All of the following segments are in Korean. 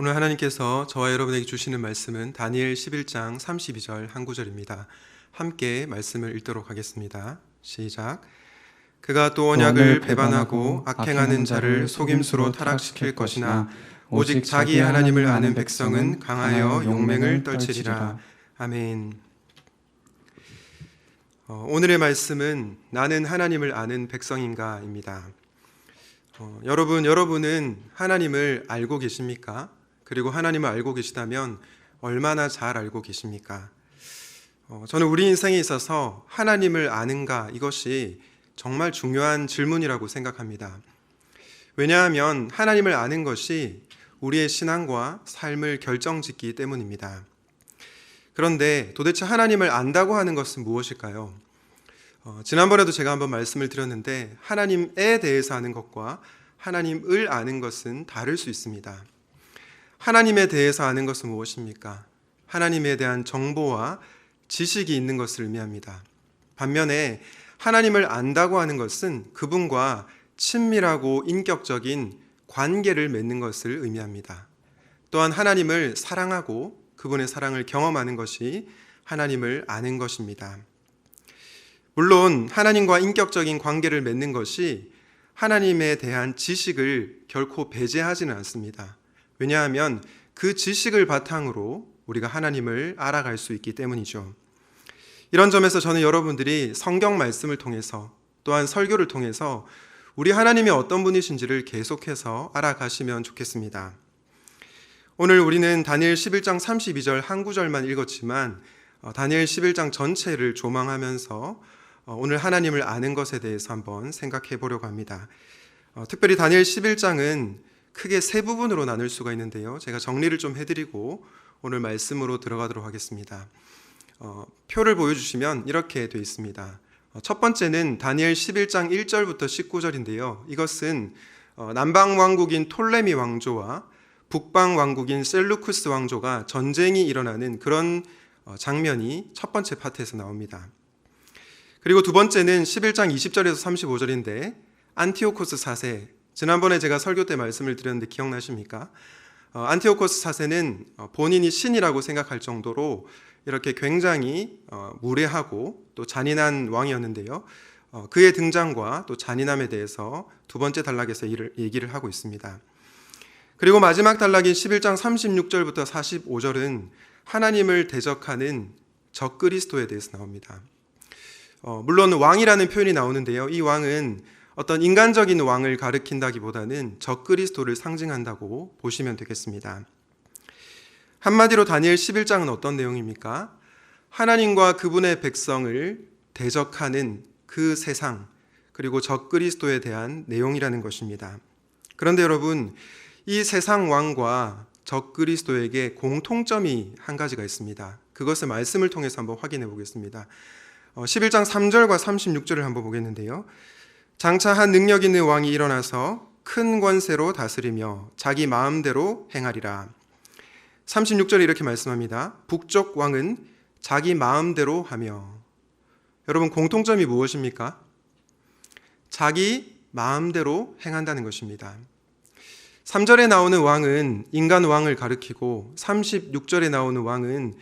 오늘 하나님께서 저와 여러분에게 주시는 말씀은 다니엘 11장 32절 한 구절입니다. 함께 말씀을 읽도록 하겠습니다. 시작. 그가 또 언약을 배반하고 악행하는 자를 속임수로 타락시킬 것이나 오직 자기 하나님을 아는 백성은 강하여 용맹을 떨치리라. 아멘. 오늘의 말씀은 나는 하나님을 아는 백성인가입니다. 여러분은 하나님을 알고 계십니까? 그리고 하나님을 알고 계시다면 얼마나 잘 알고 계십니까? 저는 우리 인생에 있어서 하나님을 아는가, 이것이 정말 중요한 질문이라고 생각합니다. 왜냐하면 하나님을 아는 것이 우리의 신앙과 삶을 결정짓기 때문입니다. 그런데 도대체 하나님을 안다고 하는 것은 무엇일까요? 지난번에도 제가 한번 말씀을 드렸는데 하나님에 대해서 아는 것과 하나님을 아는 것은 다를 수 있습니다. 하나님에 대해서 아는 것은 무엇입니까? 하나님에 대한 정보와 지식이 있는 것을 의미합니다. 반면에 하나님을 안다고 하는 것은 그분과 친밀하고 인격적인 관계를 맺는 것을 의미합니다. 또한 하나님을 사랑하고 그분의 사랑을 경험하는 것이 하나님을 아는 것입니다. 물론 하나님과 인격적인 관계를 맺는 것이 하나님에 대한 지식을 결코 배제하지는 않습니다. 왜냐하면 그 지식을 바탕으로 우리가 하나님을 알아갈 수 있기 때문이죠. 이런 점에서 저는 여러분들이 성경 말씀을 통해서 또한 설교를 통해서 우리 하나님이 어떤 분이신지를 계속해서 알아가시면 좋겠습니다. 오늘 우리는 다니엘 11장 32절 한 구절만 읽었지만 다니엘 11장 전체를 조망하면서 오늘 하나님을 아는 것에 대해서 한번 생각해 보려고 합니다. 특별히 다니엘 11장은 크게 세 부분으로 나눌 수가 있는데요. 제가 정리를 좀 해드리고 오늘 말씀으로 들어가도록 하겠습니다. 표를 보여주시면 이렇게 되어 있습니다. 첫 번째는 다니엘 11장 1절부터 19절인데요. 이것은 남방 왕국인 톨레미 왕조와 북방 왕국인 셀루쿠스 왕조가 전쟁이 일어나는 그런 장면이 첫 번째 파트에서 나옵니다. 그리고 두 번째는 11장 20절에서 35절인데 안티오코스 4세, 지난번에 제가 설교 때 말씀을 드렸는데 기억나십니까? 안티오코스 4세는 본인이 신이라고 생각할 정도로 이렇게 굉장히 무례하고 또 잔인한 왕이었는데요. 그의 등장과 또 잔인함에 대해서 두 번째 단락에서 얘기를 하고 있습니다. 그리고 마지막 단락인 11장 36절부터 45절은 하나님을 대적하는 적그리스도에 대해서 나옵니다. 물론 왕이라는 표현이 나오는데요. 이 왕은 어떤 인간적인 왕을 가리킨다기보다는 적그리스도를 상징한다고 보시면 되겠습니다. 한마디로 다니엘 11장은 어떤 내용입니까? 하나님과 그분의 백성을 대적하는 그 세상, 그리고 적그리스도에 대한 내용이라는 것입니다. 그런데 여러분, 이 세상 왕과 적그리스도에게 공통점이 한 가지가 있습니다. 그것을 말씀을 통해서 한번 확인해 보겠습니다. 11장 3절과 36절을 한번 보겠는데요. 장차 한 능력 있는 왕이 일어나서 큰 권세로 다스리며 자기 마음대로 행하리라. 36절에 이렇게 말씀합니다. 북쪽 왕은 자기 마음대로 하며. 여러분, 공통점이 무엇입니까? 자기 마음대로 행한다는 것입니다. 3절에 나오는 왕은 인간 왕을 가리키고 36절에 나오는 왕은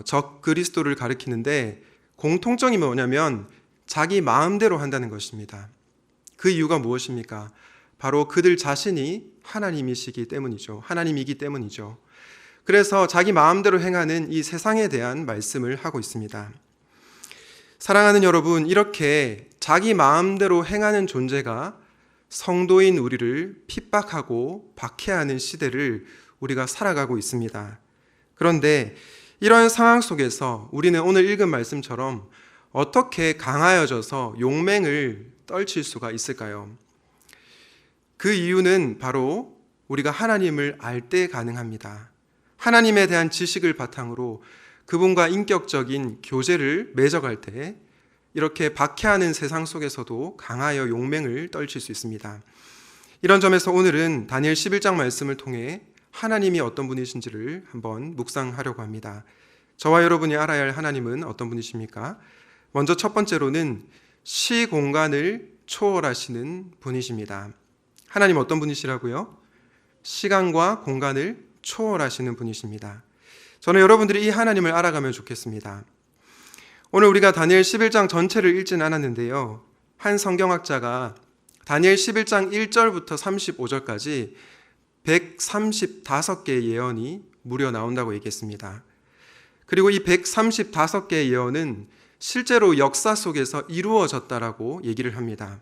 적그리스도를 가리키는데 공통점이 뭐냐면 자기 마음대로 한다는 것입니다. 그 이유가 무엇입니까? 바로 그들 자신이 하나님이시기 때문이죠. 하나님이기 때문이죠. 그래서 자기 마음대로 행하는 이 세상에 대한 말씀을 하고 있습니다. 사랑하는 여러분, 이렇게 자기 마음대로 행하는 존재가 성도인 우리를 핍박하고 박해하는 시대를 우리가 살아가고 있습니다. 그런데 이런 상황 속에서 우리는 오늘 읽은 말씀처럼 어떻게 강하여져서 용맹을 떨칠 수가 있을까요? 그 이유는 바로 우리가 하나님을 알 때 가능합니다. 하나님에 대한 지식을 바탕으로 그분과 인격적인 교제를 맺어갈 때 이렇게 박해하는 세상 속에서도 강하여 용맹을 떨칠 수 있습니다. 이런 점에서 오늘은 다니엘 11장 말씀을 통해 하나님이 어떤 분이신지를 한번 묵상하려고 합니다. 저와 여러분이 알아야 할 하나님은 어떤 분이십니까? 먼저 첫 번째로는 시공간을 초월하시는 분이십니다. 하나님 어떤 분이시라고요? 시간과 공간을 초월하시는 분이십니다. 저는 여러분들이 이 하나님을 알아가면 좋겠습니다. 오늘 우리가 다니엘 11장 전체를 읽진 않았는데요. 한 성경학자가 다니엘 11장 1절부터 35절까지 135개의 예언이 무려 나온다고 얘기했습니다. 그리고 이 135개의 예언은 실제로 역사 속에서 이루어졌다라고 얘기를 합니다.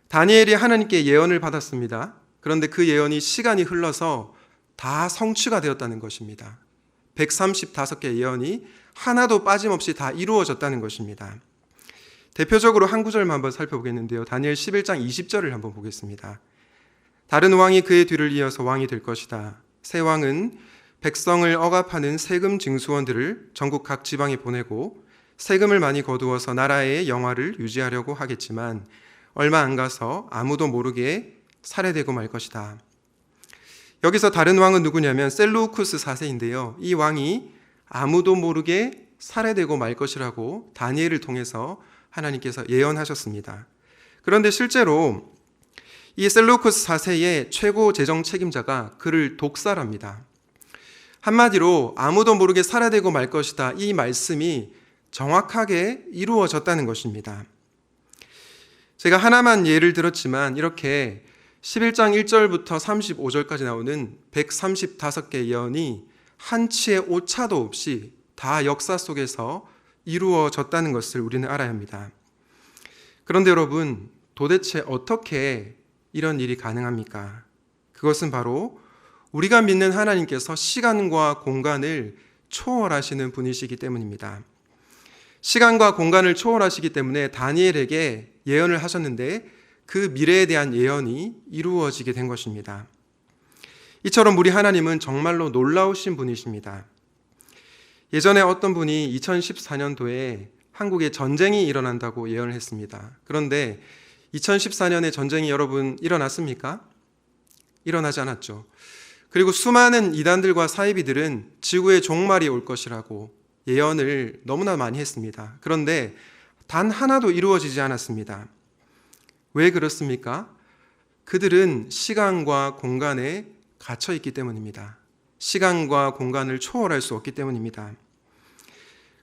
다니엘이 하나님께 예언을 받았습니다. 그런데 그 예언이 시간이 흘러서 다 성취가 되었다는 것입니다. 135개의 예언이 하나도 빠짐없이 다 이루어졌다는 것입니다. 대표적으로 한 구절만 한번 살펴보겠는데요. 다니엘 11장 20절을 한번 보겠습니다. 다른 왕이 그의 뒤를 이어서 왕이 될 것이다. 새 왕은 백성을 억압하는 세금 징수원들을 전국 각 지방에 보내고 세금을 많이 거두어서 나라의 영화를 유지하려고 하겠지만 얼마 안 가서 아무도 모르게 살해되고 말 것이다. 여기서 다른 왕은 누구냐면 셀루쿠스 4세인데요. 이 왕이 아무도 모르게 살해되고 말 것이라고 다니엘을 통해서 하나님께서 예언하셨습니다. 그런데 실제로 이 셀루쿠스 4세의 최고 재정 책임자가 그를 독살합니다. 한마디로 아무도 모르게 살해되고 말 것이다. 이 말씀이 정확하게 이루어졌다는 것입니다. 제가 하나만 예를 들었지만 이렇게 11장 1절부터 35절까지 나오는 135개의 예언이 한치의 오차도 없이 다 역사 속에서 이루어졌다는 것을 우리는 알아야 합니다. 그런데 여러분, 도대체 어떻게 이런 일이 가능합니까? 그것은 바로 우리가 믿는 하나님께서 시간과 공간을 초월하시는 분이시기 때문입니다. 시간과 공간을 초월하시기 때문에 다니엘에게 예언을 하셨는데 그 미래에 대한 예언이 이루어지게 된 것입니다. 이처럼 우리 하나님은 정말로 놀라우신 분이십니다. 예전에 어떤 분이 2014년도에 한국에 전쟁이 일어난다고 예언을 했습니다. 그런데 2014년에 전쟁이 여러분 일어났습니까? 일어나지 않았죠. 그리고 수많은 이단들과 사이비들은 지구의 종말이 올 것이라고 예언을 너무나 많이 했습니다. 그런데 단 하나도 이루어지지 않았습니다. 왜 그렇습니까? 그들은 시간과 공간에 갇혀 있기 때문입니다. 시간과 공간을 초월할 수 없기 때문입니다.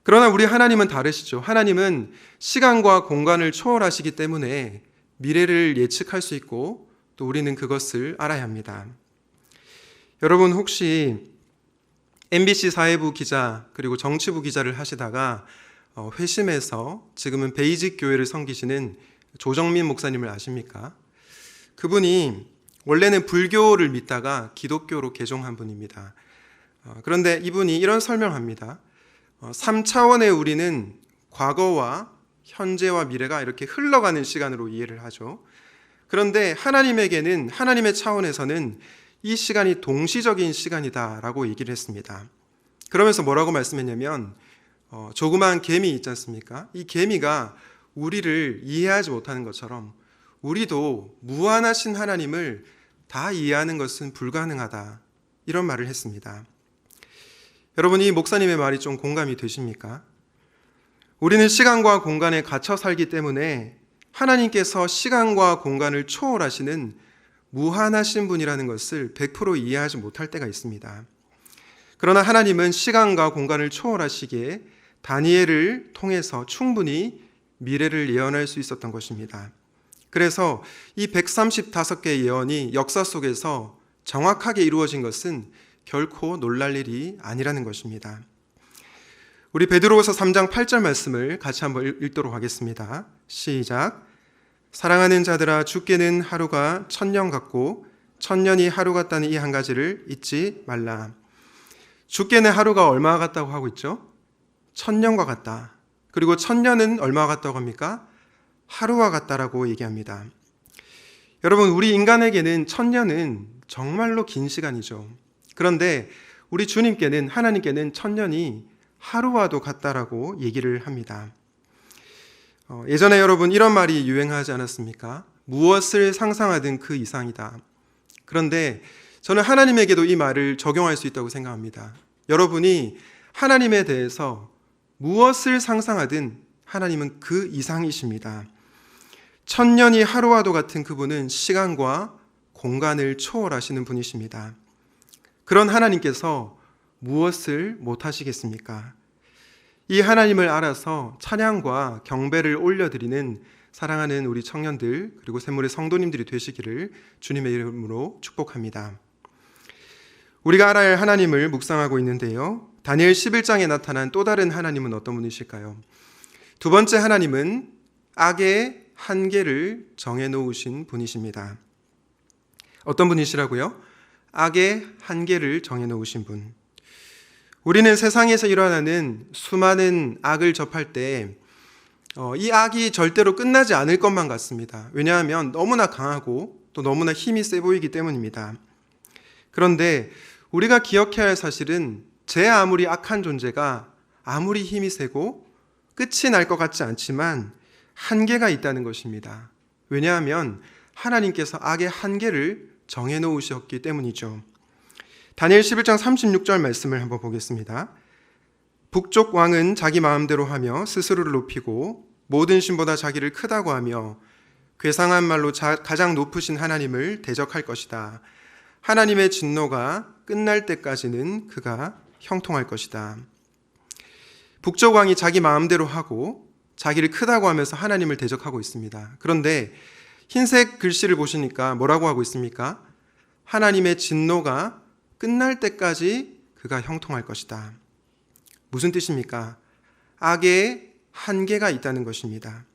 그러나 우리 하나님은 다르시죠. 하나님은 시간과 공간을 초월하시기 때문에 미래를 예측할 수 있고 또 우리는 그것을 알아야 합니다. 여러분 혹시 MBC 사회부 기자 그리고 정치부 기자를 하시다가 회심해서 지금은 베이직 교회를 섬기시는 조정민 목사님을 아십니까? 그분이 원래는 불교를 믿다가 기독교로 개종한 분입니다. 그런데 이분이 이런 설명합니다. 3차원의 우리는 과거와 현재와 미래가 이렇게 흘러가는 시간으로 이해를 하죠. 그런데 하나님에게는 하나님의 차원에서는 이 시간이 동시적인 시간이다라고 얘기를 했습니다. 그러면서 뭐라고 말씀했냐면 조그마한 개미 있지 않습니까? 이 개미가 우리를 이해하지 못하는 것처럼 우리도 무한하신 하나님을 다 이해하는 것은 불가능하다. 이런 말을 했습니다. 여러분 이 목사님의 말이 좀 공감이 되십니까? 우리는 시간과 공간에 갇혀 살기 때문에 하나님께서 시간과 공간을 초월하시는 무한하신 분이라는 것을 100% 이해하지 못할 때가 있습니다. 그러나 하나님은 시간과 공간을 초월하시기에 다니엘을 통해서 충분히 미래를 예언할 수 있었던 것입니다. 그래서 이 135개의 예언이 역사 속에서 정확하게 이루어진 것은 결코 놀랄 일이 아니라는 것입니다. 우리 베드로후서 3장 8절 말씀을 같이 한번 읽도록 하겠습니다. 시작. 사랑하는 자들아 주께는 하루가 1000년 같고 1000년이 하루 같다는 이 한 가지를 잊지 말라. 주께는 하루가 얼마 같다고 하고 있죠? 1000년과 같다. 그리고 1000년은 얼마 같다고 합니까? 하루와 같다라고 얘기합니다. 여러분 우리 인간에게는 1000년은 정말로 긴 시간이죠. 그런데 우리 주님께는 하나님께는 1000년이 하루와도 같다라고 얘기를 합니다. 예전에 여러분 이런 말이 유행하지 않았습니까? 무엇을 상상하든 그 이상이다. 그런데 저는 하나님에게도 이 말을 적용할 수 있다고 생각합니다. 여러분이 하나님에 대해서 무엇을 상상하든 하나님은 그 이상이십니다. 1000년이 하루와도 같은 그분은 시간과 공간을 초월하시는 분이십니다. 그런 하나님께서 무엇을 못하시겠습니까? 이 하나님을 알아서 찬양과 경배를 올려드리는 사랑하는 우리 청년들 그리고 샘물의 성도님들이 되시기를 주님의 이름으로 축복합니다. 우리가 알아야 할 하나님을 묵상하고 있는데요. 다니엘 11장에 나타난 또 다른 하나님은 어떤 분이실까요? 두 번째 하나님은 악의 한계를 정해놓으신 분이십니다. 어떤 분이시라고요? 악의 한계를 정해놓으신 분. 우리는 세상에서 일어나는 수많은 악을 접할 때 이 악이 절대로 끝나지 않을 것만 같습니다. 왜냐하면 너무나 강하고 또 너무나 힘이 세 보이기 때문입니다. 그런데 우리가 기억해야 할 사실은 제 아무리 악한 존재가 아무리 힘이 세고 끝이 날 것 같지 않지만 한계가 있다는 것입니다. 왜냐하면 하나님께서 악의 한계를 정해놓으셨기 때문이죠. 다니엘 11장 36절 말씀을 한번 보겠습니다. 북쪽 왕은 자기 마음대로 하며 스스로를 높이고 모든 신보다 자기를 크다고 하며 괴상한 말로 가장 높으신 하나님을 대적할 것이다. 하나님의 진노가 끝날 때까지는 그가 형통할 것이다. 북쪽 왕이 자기 마음대로 하고 자기를 크다고 하면서 하나님을 대적하고 있습니다. 그런데 흰색 글씨를 보시니까 뭐라고 하고 있습니까? 하나님의 진노가 끝날 때까지 그가 형통할 것이다. 무슨 뜻입니까? 악의 한계가 있다는 것입니다.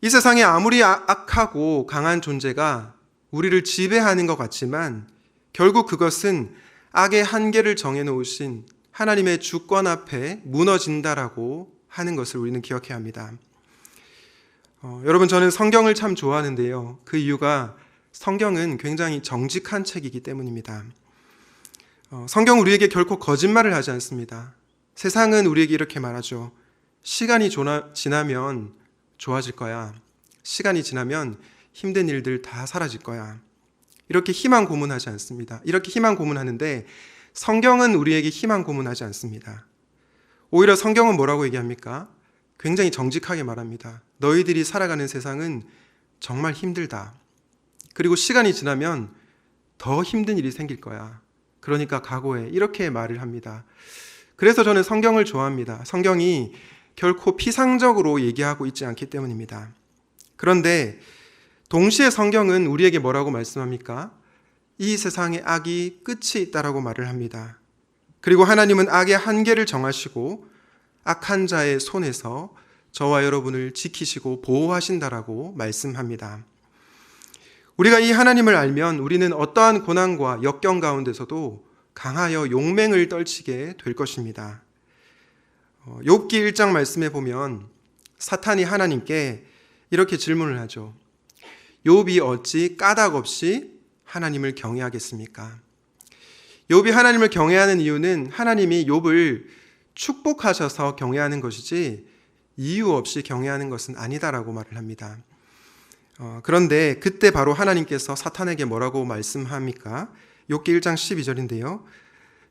이 세상에 아무리 악하고 강한 존재가 우리를 지배하는 것 같지만 결국 그것은 악의 한계를 정해놓으신 하나님의 주권 앞에 무너진다라고 하는 것을 우리는 기억해야 합니다. 여러분, 저는 성경을 참 좋아하는데요. 그 이유가 성경은 굉장히 정직한 책이기 때문입니다. 성경은 우리에게 결코 거짓말을 하지 않습니다. 세상은 우리에게 이렇게 말하죠. 시간이 지나면 좋아질 거야. 시간이 지나면 힘든 일들 다 사라질 거야. 이렇게 희망 고문하지 않습니다. 이렇게 희망 고문하는데 성경은 우리에게 희망 고문하지 않습니다. 오히려 성경은 뭐라고 얘기합니까? 굉장히 정직하게 말합니다. 너희들이 살아가는 세상은 정말 힘들다. 그리고 시간이 지나면 더 힘든 일이 생길 거야. 그러니까 각오해. 이렇게 말을 합니다. 그래서 저는 성경을 좋아합니다. 성경이 결코 피상적으로 얘기하고 있지 않기 때문입니다. 그런데 동시에 성경은 우리에게 뭐라고 말씀합니까? 이 세상에 악이 끝이 있다라고 말을 합니다. 그리고 하나님은 악의 한계를 정하시고 악한 자의 손에서 저와 여러분을 지키시고 보호하신다라고 말씀합니다. 우리가 이 하나님을 알면 우리는 어떠한 고난과 역경 가운데서도 강하여 용맹을 떨치게 될 것입니다. 욥기 1장 말씀에 보면 사탄이 하나님께 이렇게 질문을 하죠. 욥이 어찌 까닭 없이 하나님을 경외하겠습니까? 욥이 하나님을 경외하는 이유는 하나님이 욥을 축복하셔서 경외하는 것이지 이유 없이 경외하는 것은 아니다라고 말을 합니다. 그런데 그때 바로 하나님께서 사탄에게 뭐라고 말씀합니까? 욥기 1장 12절인데요.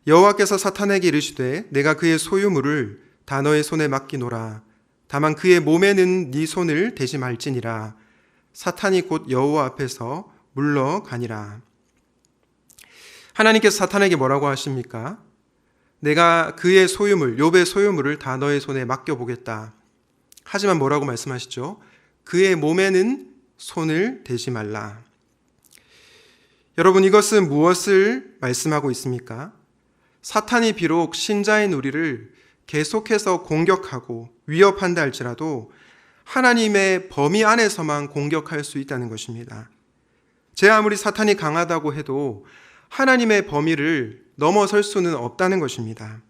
여호와께서 사탄에게 이르시되 내가 그의 소유물을 다 너의 손에 맡기노라. 다만 그의 몸에는 네 손을 대지 말지니라. 사탄이 곧 여호와 앞에서 물러가니라. 하나님께서 사탄에게 뭐라고 하십니까? 내가 그의 소유물, 욥의 소유물을 다 너의 손에 맡겨보겠다. 하지만 뭐라고 말씀하시죠? 그의 몸에는 손을 대지 말라. 여러분, 이것은 무엇을 말씀하고 있습니까? 사탄이 비록 신자인 우리를 계속해서 공격하고 위협한다 할지라도 하나님의 범위 안에서만 공격할 수 있다는 것입니다. 제 아무리 사탄이 강하다고 해도 하나님의 범위를 넘어설 수는 없다는 것입니다.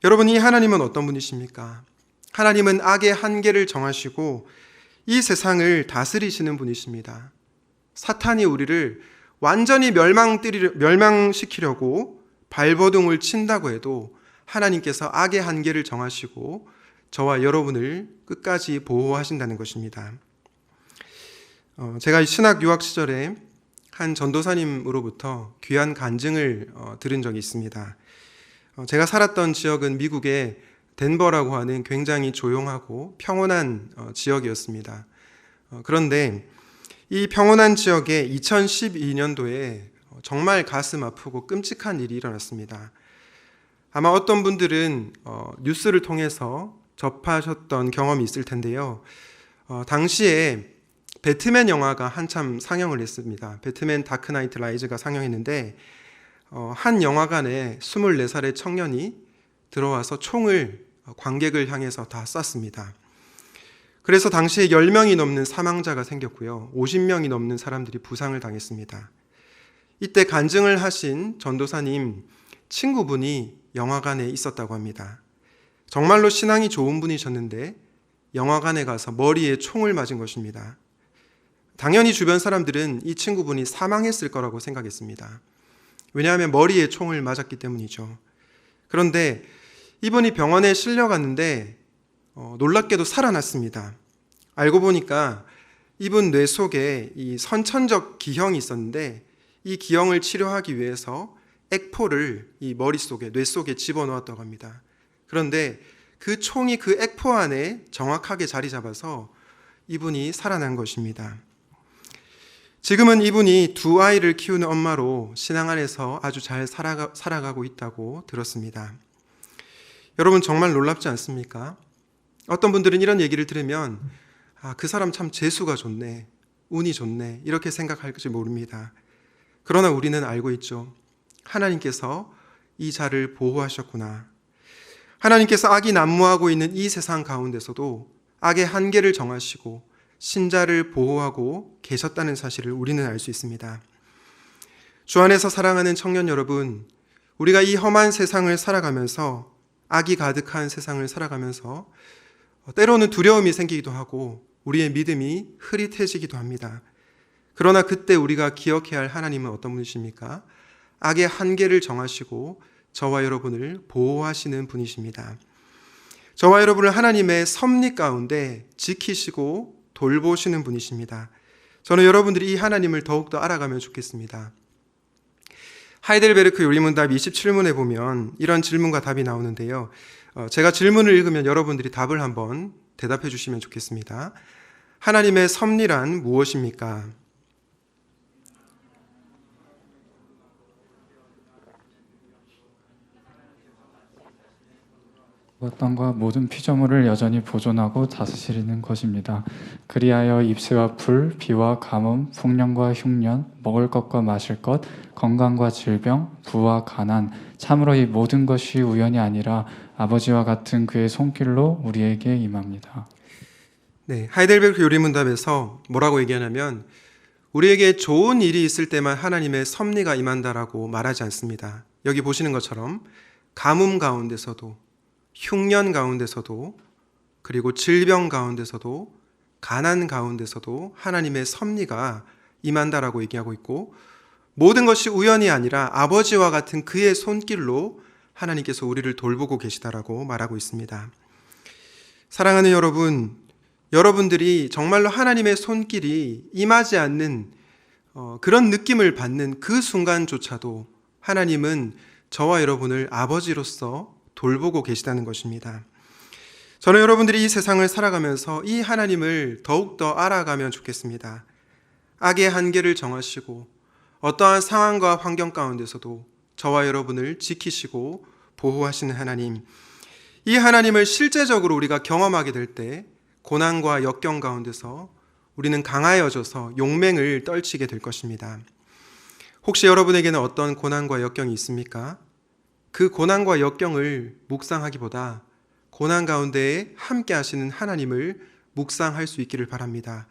여러분, 이 하나님은 어떤 분이십니까? 하나님은 악의 한계를 정하시고 이 세상을 다스리시는 분이십니다. 사탄이 우리를 완전히 멸망시키려고 발버둥을 친다고 해도 하나님께서 악의 한계를 정하시고 저와 여러분을 끝까지 보호하신다는 것입니다. 제가 신학 유학 시절에 한 전도사님으로부터 귀한 간증을 들은 적이 있습니다. 제가 살았던 지역은 미국의 덴버라고 하는 굉장히 조용하고 평온한 지역이었습니다. 그런데 이 평온한 지역에 2012년도에 정말 가슴 아프고 끔찍한 일이 일어났습니다. 아마 어떤 분들은 뉴스를 통해서 접하셨던 경험이 있을 텐데요. 당시에 배트맨 영화가 한참 상영을 했습니다. 배트맨 다크 나이트 라이즈가 상영했는데 한 영화관에 24살의 청년이 들어와서 총을 관객을 향해서 다 쐈습니다. 그래서 당시에 10명이 넘는 사망자가 생겼고요. 50명이 넘는 사람들이 부상을 당했습니다. 이때 간증을 하신 전도사님 친구분이 영화관에 있었다고 합니다. 정말로 신앙이 좋은 분이셨는데 영화관에 가서 머리에 총을 맞은 것입니다. 당연히 주변 사람들은 이 친구분이 사망했을 거라고 생각했습니다. 왜냐하면 머리에 총을 맞았기 때문이죠. 그런데 이분이 병원에 실려갔는데 놀랍게도 살아났습니다. 알고 보니까 이분 뇌 속에 이 선천적 기형이 있었는데 이 기형을 치료하기 위해서 액포를 이 머릿속에, 뇌 속에 집어넣었다고 합니다. 그런데 그 총이 그 액포 안에 정확하게 자리 잡아서 이분이 살아난 것입니다. 지금은 이분이 두 아이를 키우는 엄마로 신앙 안에서 아주 잘 살아가고 있다고 들었습니다. 여러분 정말 놀랍지 않습니까? 어떤 분들은 이런 얘기를 들으면 그 사람 참 재수가 좋네, 운이 좋네 이렇게 생각할지 모릅니다. 그러나 우리는 알고 있죠. 하나님께서 이 자를 보호하셨구나. 하나님께서 악이 난무하고 있는 이 세상 가운데서도 악의 한계를 정하시고 신자를 보호하고 계셨다는 사실을 우리는 알 수 있습니다. 주 안에서 사랑하는 청년 여러분, 우리가 이 험한 세상을 살아가면서 악이 가득한 세상을 살아가면서 때로는 두려움이 생기기도 하고 우리의 믿음이 흐릿해지기도 합니다. 그러나 그때 우리가 기억해야 할 하나님은 어떤 분이십니까? 악의 한계를 정하시고 저와 여러분을 보호하시는 분이십니다. 저와 여러분을 하나님의 섭리 가운데 지키시고 돌보시는 분이십니다. 저는 여러분들이 이 하나님을 더욱더 알아가면 좋겠습니다. 하이델베르크 요리문답 27문에 보면 이런 질문과 답이 나오는데요. 제가 질문을 읽으면 여러분들이 답을 한번 대답해 주시면 좋겠습니다. 하나님의 섭리란 무엇입니까? 땅과 모든 피조물을 여전히 보존하고 다스리는 것입니다. 그리하여 입새와 풀, 비와 가뭄, 풍년과 흉년, 먹을 것과 마실 것, 건강과 질병, 부와 가난, 참으로 이 모든 것이 우연이 아니라 아버지와 같은 그의 손길로 우리에게 임합니다. 네, 하이델베르크 요리문답에서 뭐라고 얘기하냐면 우리에게 좋은 일이 있을 때만 하나님의 섭리가 임한다라고 말하지 않습니다. 여기 보시는 것처럼 가뭄 가운데서도 흉년 가운데서도 그리고 질병 가운데서도 가난 가운데서도 하나님의 섭리가 임한다라고 얘기하고 있고 모든 것이 우연이 아니라 아버지와 같은 그의 손길로 하나님께서 우리를 돌보고 계시다라고 말하고 있습니다. 사랑하는 여러분, 여러분들이 정말로 하나님의 손길이 임하지 않는 그런 느낌을 받는 그 순간조차도 하나님은 저와 여러분을 아버지로서 돌보고 계시다는 것입니다. 저는 여러분들이 이 세상을 살아가면서 이 하나님을 더욱더 알아가면 좋겠습니다. 악의 한계를 정하시고 어떠한 상황과 환경 가운데서도 저와 여러분을 지키시고 보호하시는 하나님, 이 하나님을 실제적으로 우리가 경험하게 될 때 고난과 역경 가운데서 우리는 강하여져서 용맹을 떨치게 될 것입니다. 혹시 여러분에게는 어떤 고난과 역경이 있습니까? 그 고난과 역경을 묵상하기보다 고난 가운데에 함께 하시는 하나님을 묵상할 수 있기를 바랍니다.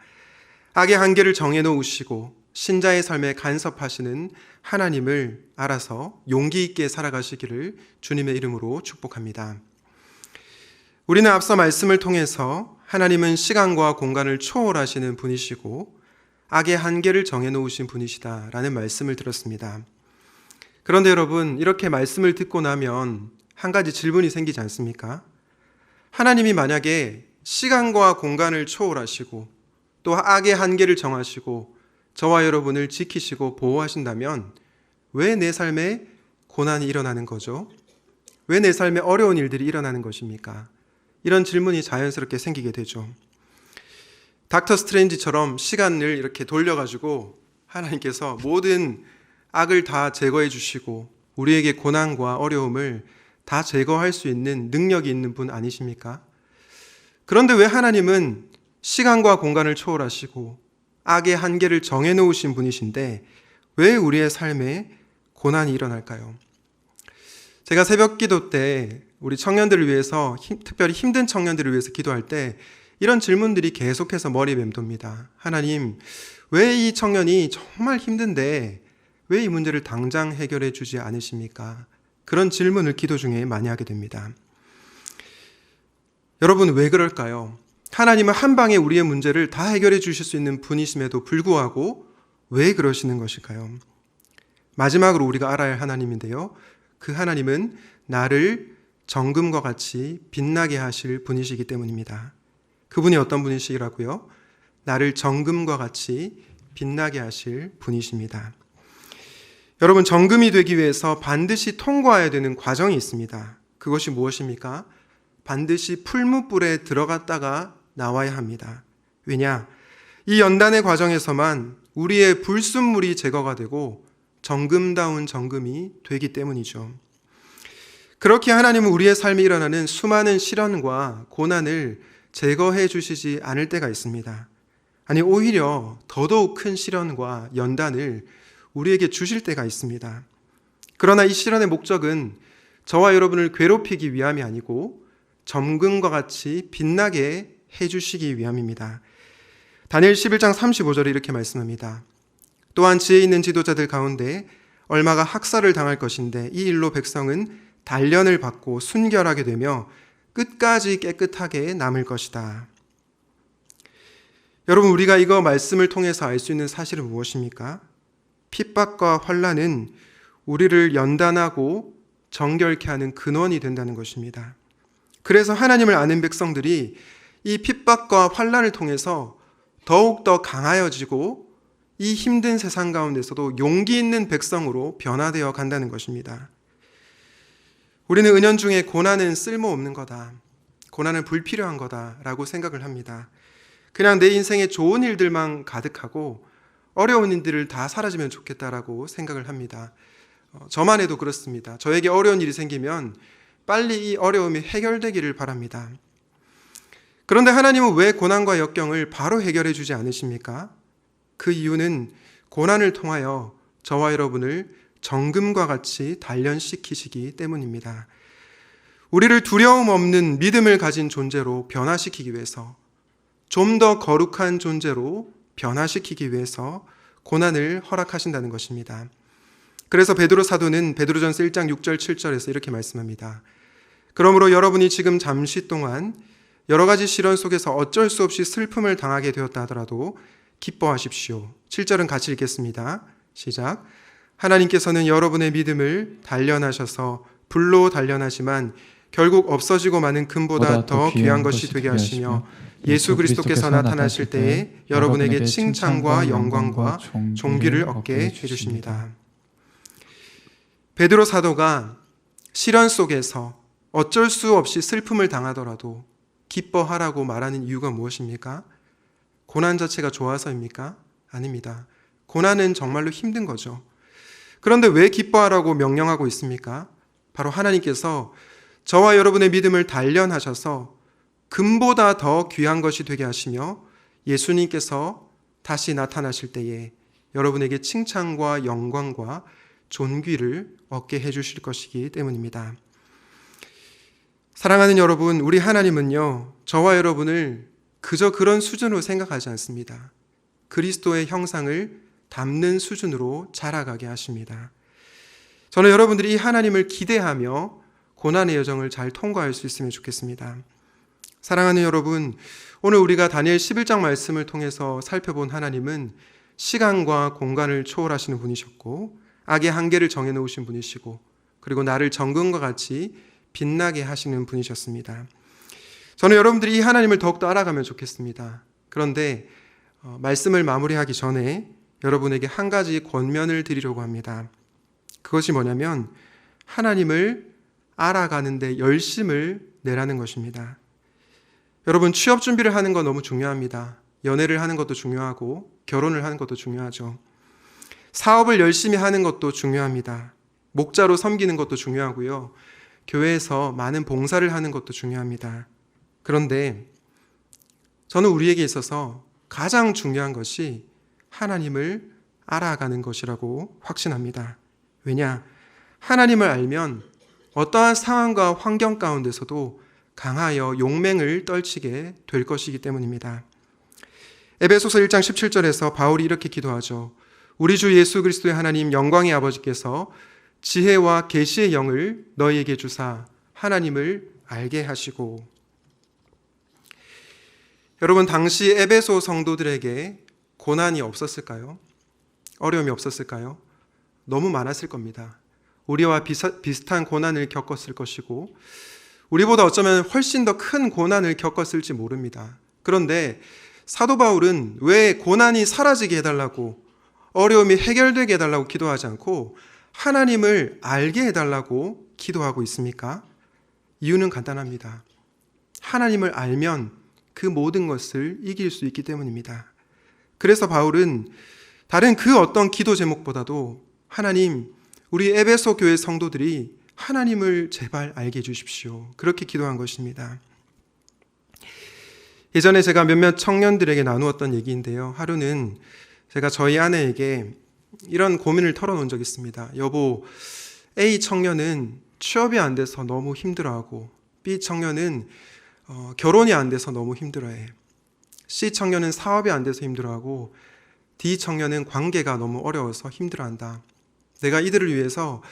악의 한계를 정해놓으시고 신자의 삶에 간섭하시는 하나님을 알아서 용기 있게 살아가시기를 주님의 이름으로 축복합니다. 우리는 앞서 말씀을 통해서 하나님은 시간과 공간을 초월하시는 분이시고 악의 한계를 정해놓으신 분이시다라는 말씀을 들었습니다. 그런데 여러분, 이렇게 말씀을 듣고 나면 한 가지 질문이 생기지 않습니까? 하나님이 만약에 시간과 공간을 초월하시고 또 악의 한계를 정하시고 저와 여러분을 지키시고 보호하신다면 왜 내 삶에 고난이 일어나는 거죠? 왜 내 삶에 어려운 일들이 일어나는 것입니까? 이런 질문이 자연스럽게 생기게 되죠. 닥터 스트레인지처럼 시간을 이렇게 돌려가지고 하나님께서 모든 악을 다 제거해 주시고 우리에게 고난과 어려움을 다 제거할 수 있는 능력이 있는 분 아니십니까? 그런데 왜 하나님은 시간과 공간을 초월하시고 악의 한계를 정해놓으신 분이신데 왜 우리의 삶에 고난이 일어날까요? 제가 새벽 기도 때 우리 청년들을 위해서 특별히 힘든 청년들을 위해서 기도할 때 이런 질문들이 계속해서 머리에 맴돕니다. 하나님, 왜 이 청년이 정말 힘든데 왜 이 문제를 당장 해결해 주지 않으십니까? 그런 질문을 기도 중에 많이 하게 됩니다. 여러분, 왜 그럴까요? 하나님은 한 방에 우리의 문제를 다 해결해 주실 수 있는 분이심에도 불구하고 왜 그러시는 것일까요? 마지막으로 우리가 알아야 할 하나님인데요. 그 하나님은 나를 정금과 같이 빛나게 하실 분이시기 때문입니다. 그분이 어떤 분이시라고요? 나를 정금과 같이 빛나게 하실 분이십니다. 여러분, 정금이 되기 위해서 반드시 통과해야 되는 과정이 있습니다. 그것이 무엇입니까? 반드시 풀무불에 들어갔다가 나와야 합니다. 왜냐? 이 연단의 과정에서만 우리의 불순물이 제거가 되고 정금다운 정금이 되기 때문이죠. 그렇게 하나님은 우리의 삶에 일어나는 수많은 시련과 고난을 제거해 주시지 않을 때가 있습니다. 아니, 오히려 더더욱 큰 시련과 연단을 우리에게 주실 때가 있습니다. 그러나 이 시련의 목적은 저와 여러분을 괴롭히기 위함이 아니고 정금과 같이 빛나게 해주시기 위함입니다. 다니엘 11장 35절에 이렇게 말씀합니다. 또한 지혜 있는 지도자들 가운데 얼마가 학살을 당할 것인데 이 일로 백성은 단련을 받고 순결하게 되며 끝까지 깨끗하게 남을 것이다. 여러분, 우리가 이거 말씀을 통해서 알 수 있는 사실은 무엇입니까? 핍박과 환난은 우리를 연단하고 정결케 하는 근원이 된다는 것입니다. 그래서 하나님을 아는 백성들이 이 핍박과 환난을 통해서 더욱더 강하여지고 이 힘든 세상 가운데서도 용기 있는 백성으로 변화되어 간다는 것입니다. 우리는 은연중에 고난은 쓸모없는 거다, 고난은 불필요한 거다라고 생각을 합니다. 그냥 내 인생에 좋은 일들만 가득하고 어려운 일들을 다 사라지면 좋겠다라고 생각을 합니다. 저만 해도 그렇습니다. 저에게 어려운 일이 생기면 빨리 이 어려움이 해결되기를 바랍니다. 그런데 하나님은 왜 고난과 역경을 바로 해결해 주지 않으십니까? 그 이유는 고난을 통하여 저와 여러분을 정금과 같이 단련시키시기 때문입니다. 우리를 두려움 없는 믿음을 가진 존재로 변화시키기 위해서, 좀 더 거룩한 존재로 변화시키기 위해서 고난을 허락하신다는 것입니다. 그래서 베드로 사도는 베드로전서 1장 6절 7절에서 이렇게 말씀합니다. 그러므로 여러분이 지금 잠시 동안 여러 가지 시련 속에서 어쩔 수 없이 슬픔을 당하게 되었다 하더라도 기뻐하십시오. 7절은 같이 읽겠습니다. 시작. 하나님께서는 여러분의 믿음을 단련하셔서 불로 단련하지만 결국 없어지고 마는 금보다 더 귀한 것이 되게 하시며 예수 그리스도께서 나타나실 때에 여러분에게 칭찬과 영광과 존귀를 얻게 해주십니다. 베드로 사도가 시련 속에서 어쩔 수 없이 슬픔을 당하더라도 기뻐하라고 말하는 이유가 무엇입니까? 고난 자체가 좋아서입니까? 아닙니다. 고난은 정말로 힘든 거죠. 그런데 왜 기뻐하라고 명령하고 있습니까? 바로 하나님께서 저와 여러분의 믿음을 단련하셔서 금보다 더 귀한 것이 되게 하시며 예수님께서 다시 나타나실 때에 여러분에게 칭찬과 영광과 존귀를 얻게 해주실 것이기 때문입니다. 사랑하는 여러분, 우리 하나님은요, 저와 여러분을 그저 그런 수준으로 생각하지 않습니다. 그리스도의 형상을 담는 수준으로 자라가게 하십니다. 저는 여러분들이 이 하나님을 기대하며 고난의 여정을 잘 통과할 수 있으면 좋겠습니다. 사랑하는 여러분, 오늘 우리가 다니엘 11장 말씀을 통해서 살펴본 하나님은 시간과 공간을 초월하시는 분이셨고 악의 한계를 정해놓으신 분이시고 그리고 나를 정금과 같이 빛나게 하시는 분이셨습니다. 저는 여러분들이 이 하나님을 더욱더 알아가면 좋겠습니다. 그런데 말씀을 마무리하기 전에 여러분에게 한 가지 권면을 드리려고 합니다. 그것이 뭐냐면 하나님을 알아가는데 열심을 내라는 것입니다. 여러분, 취업 준비를 하는 건 너무 중요합니다. 연애를 하는 것도 중요하고 결혼을 하는 것도 중요하죠. 사업을 열심히 하는 것도 중요합니다. 목자로 섬기는 것도 중요하고요. 교회에서 많은 봉사를 하는 것도 중요합니다. 그런데 저는 우리에게 있어서 가장 중요한 것이 하나님을 알아가는 것이라고 확신합니다. 왜냐? 하나님을 알면 어떠한 상황과 환경 가운데서도 강하여 용맹을 떨치게 될 것이기 때문입니다. 에베소서 1장 17절에서 바울이 이렇게 기도하죠. 우리 주 예수 그리스도의 하나님 영광의 아버지께서 지혜와 계시의 영을 너희에게 주사 하나님을 알게 하시고. 여러분, 당시 에베소 성도들에게 고난이 없었을까요? 어려움이 없었을까요? 너무 많았을 겁니다. 우리와 비슷한 고난을 겪었을 것이고 우리보다 어쩌면 훨씬 더 큰 고난을 겪었을지 모릅니다. 그런데 사도 바울은 왜 고난이 사라지게 해달라고, 어려움이 해결되게 해달라고 기도하지 않고 하나님을 알게 해달라고 기도하고 있습니까? 이유는 간단합니다. 하나님을 알면 그 모든 것을 이길 수 있기 때문입니다. 그래서 바울은 다른 그 어떤 기도 제목보다도 하나님, 우리 에베소 교회 성도들이 하나님을 제발 알게 해주십시오. 그렇게 기도한 것입니다. 예전에 제가 몇몇 청년들에게 나누었던 얘기인데요. 하루는 제가 저희 아내에게 이런 고민을 털어놓은 적이 있습니다. 여보, A 청년은 취업이 안 돼서 너무 힘들어하고 B 청년은 결혼이 안 돼서 너무 힘들어해. C 청년은 사업이 안 돼서 힘들어하고 D 청년은 관계가 너무 어려워서 힘들어한다. 내가 이들을 위해서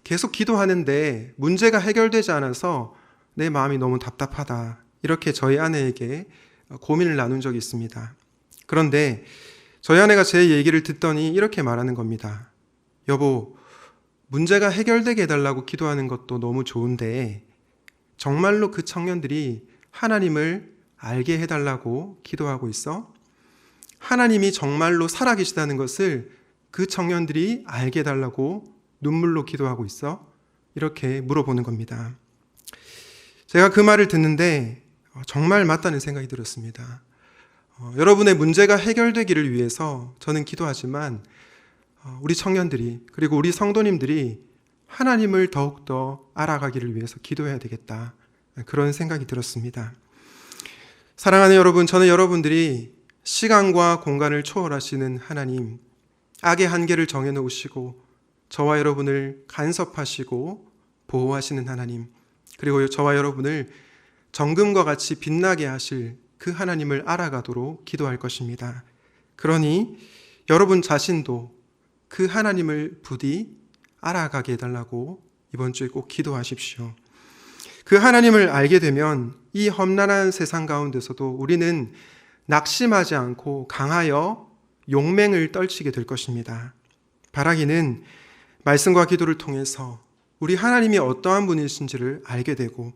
계속 기도하는데 문제가 해결되지 않아서 내 마음이 너무 답답하다. 이렇게 저희 아내에게 고민을 나눈 적이 있습니다. 그런데 저희 아내가 제 얘기를 듣더니 이렇게 말하는 겁니다. 여보, 문제가 해결되게 해달라고 기도하는 것도 너무 좋은데 정말로 그 청년들이 하나님을 알게 해달라고 기도하고 있어? 하나님이 정말로 살아계시다는 것을 그 청년들이 알게 해달라고 눈물로 기도하고 있어? 이렇게 물어보는 겁니다. 제가 그 말을 듣는데 정말 맞다는 생각이 들었습니다. 여러분의 문제가 해결되기를 위해서 저는 기도하지만 우리 청년들이 그리고 우리 성도님들이 하나님을 더욱더 알아가기를 위해서 기도해야 되겠다. 그런 생각이 들었습니다. 사랑하는 여러분, 저는 여러분들이 시간과 공간을 초월하시는 하나님, 악의 한계를 정해놓으시고 저와 여러분을 간섭하시고 보호하시는 하나님, 그리고 저와 여러분을 정금과 같이 빛나게 하실 그 하나님을 알아가도록 기도할 것입니다. 그러니 여러분 자신도 그 하나님을 부디 알아가게 해달라고 이번 주에 꼭 기도하십시오. 그 하나님을 알게 되면 이 험난한 세상 가운데서도 우리는 낙심하지 않고 강하여 용맹을 떨치게 될 것입니다. 바라기는 말씀과 기도를 통해서 우리 하나님이 어떠한 분이신지를 알게 되고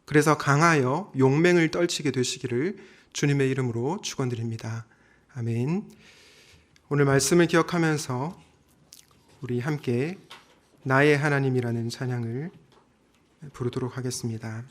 그래서 강하여 용맹을 떨치게 되시기를 주님의 이름으로 축원드립니다. 아멘. 오늘 말씀을 기억하면서 우리 함께 나의 하나님이라는 찬양을 부르도록 하겠습니다.